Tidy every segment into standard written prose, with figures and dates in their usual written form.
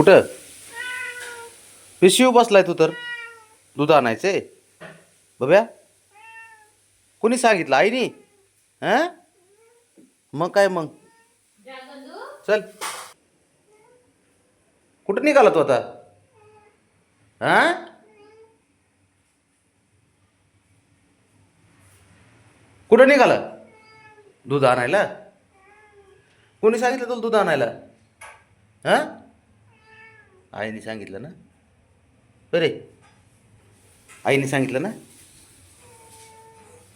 कुठं पिशवी बसलाय तू तर दूध आणायचंय बब्या. कोणी सांगितलं आईनी? हा मग काय मग चल. कुठं निघाला तू आता? हा कुठं निघाला दूध आणायला? कोणी सांगितलं तुला दूध आणायला? हा आईने सांगितलं ना? बरे आईने सांगितलं ना?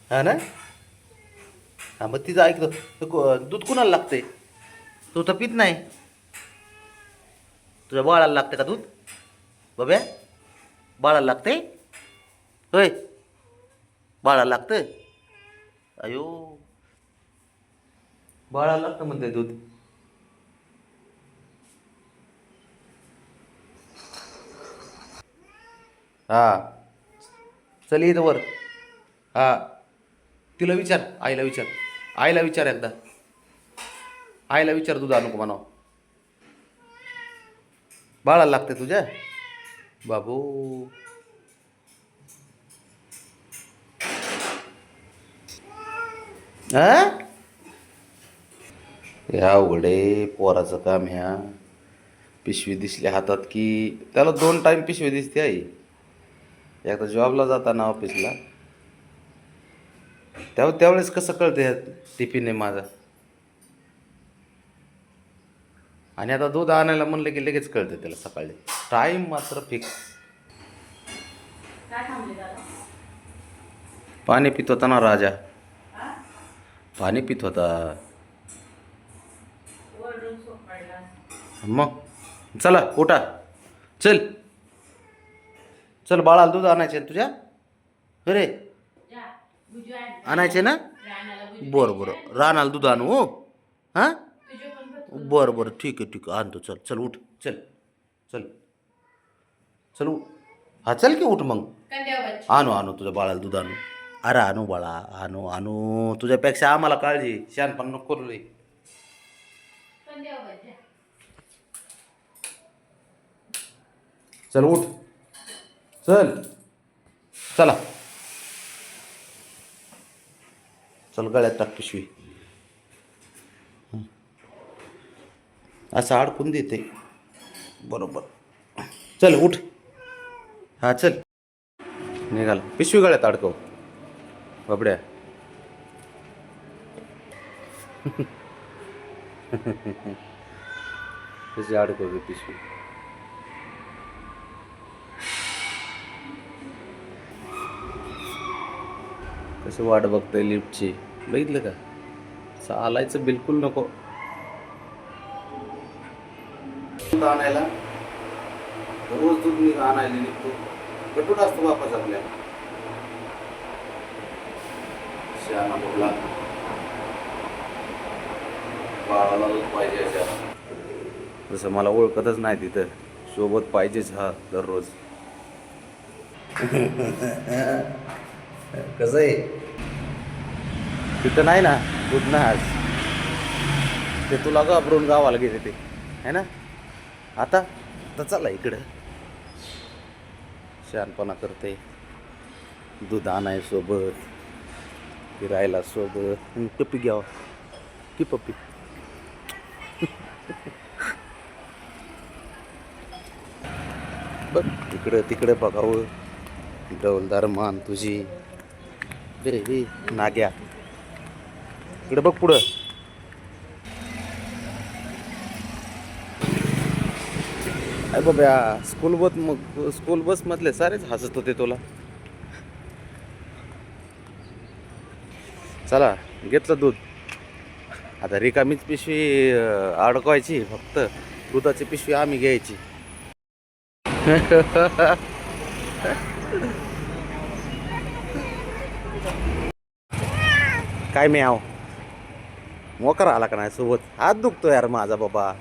हा ना. हा मग तिचं ऐकतो. दूध कुणाला लागते? तू तर पित नाही. तुझ्या बाळाला लागते का दूध बब्या? बाळाला लागते होय? बाळाला लागतं. अयो बाळाला लागतं म्हणते दूध. हा चल इथं वर. हा तिला विचार, आईला विचार, आईला विचार एकदा. आईला विचार दूध आणू का म्हणावं. बाळाला लागते तुझ्या बाबू. हा हे अवघड आहे पोराचं काम. ह्या पिशवी दिसली हातात की त्याला 2 टाईम पिशवी दिसते आई. एकदा जॉबला जाताना ऑफिसला त्यावेळेस कसं कळतं ह्या टिफिन आहे माझा. आणि आता दूध आणायला म्हणलं की लगेच कळतं त्याला सकाळी. टाईम मात्र फिक्स. पाणी पित होता ना राजा. पाणी पित होता. मग चला उठा. चल चल बाळाला दूध आणायचे तुझ्या. अरे आणायचे ना. बरं बरं रानाला दूध आणू हो. हां बरं बरं ठीक आहे ठीक आहे आणतो. चल चल उठ. चल चल चल उठ. हा चल की उठ मग. आणू आणू तुझ्या बाळाला दूध आणू. अरे आणू बाळा आणू आणू. तुझ्यापेक्षा आम्हाला काळजी. शहाणपण नको करू रे. चल उठ. चल चला चल गळ्यात टाक पिशवी. असं अडकून देते बरोबर. चल उठ. हा चल निघाल. पिशवी गळ्यात अडकव बाबड्या. कशी अडकव पिशवी. कसं वाट बघतंय लिफ्टची. बघितलं का? चालायचं बिलकुल नको. दूध आणायला रोज दूध मी आणायला निघतो. कटून असतो वापस आपल्या. शहाणा बोलला बाळाला पाहिजे अशा. जसं मला ओळखतच नाही तिथं सोबत पाहिजेच हा दररोज. कसं आहे तिथं नाही ना दूध ना आज. ते तुला घाबरून गावाला गेले ते है ना. आता तर चला इकडं. शहाणपणा करते. दूध आणाय सोबत फिरायला सोबत. पप्पी घ्यावं की पप्पी. बघ तिकडं तिकडे बघावं. डौलदार मान तुझी. रे रे नाग्या इकडे बघ पुढं. अरे बाबा स्कूल बस मधले सारेच हसत होते तुला. चला घेतलं दूध. आता रिकामीच पिशवी अडकवायची. फक्त दुधाची पिशवी आम्ही घ्यायची. काय मी आव मोकर आला का नाही सोबत. हात दुखतो यार माझा बाबा.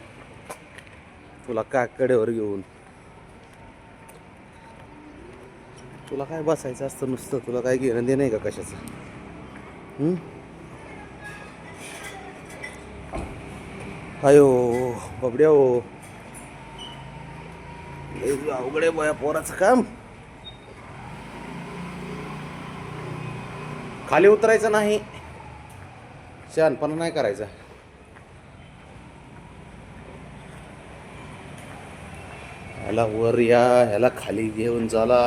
तुला का कडेवर घेऊन. तुला काय बसायचं असतं नुसतं. तुला काय घेणं देणं आहे का कशाचं? अयो बबड्या हो. लय अवघड आहे बया पोराचं काम. खाली उतरायचं नाही, शहाणपणा नाही करायचा. ह्याला वर या, ह्याला खाली घेऊन चला.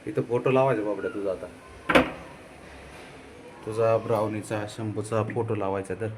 इथं फोटो लावायचा बाबड्या तुझा आता, तुझा ब्राउनीचा शंभूचा फोटो लावायचा तर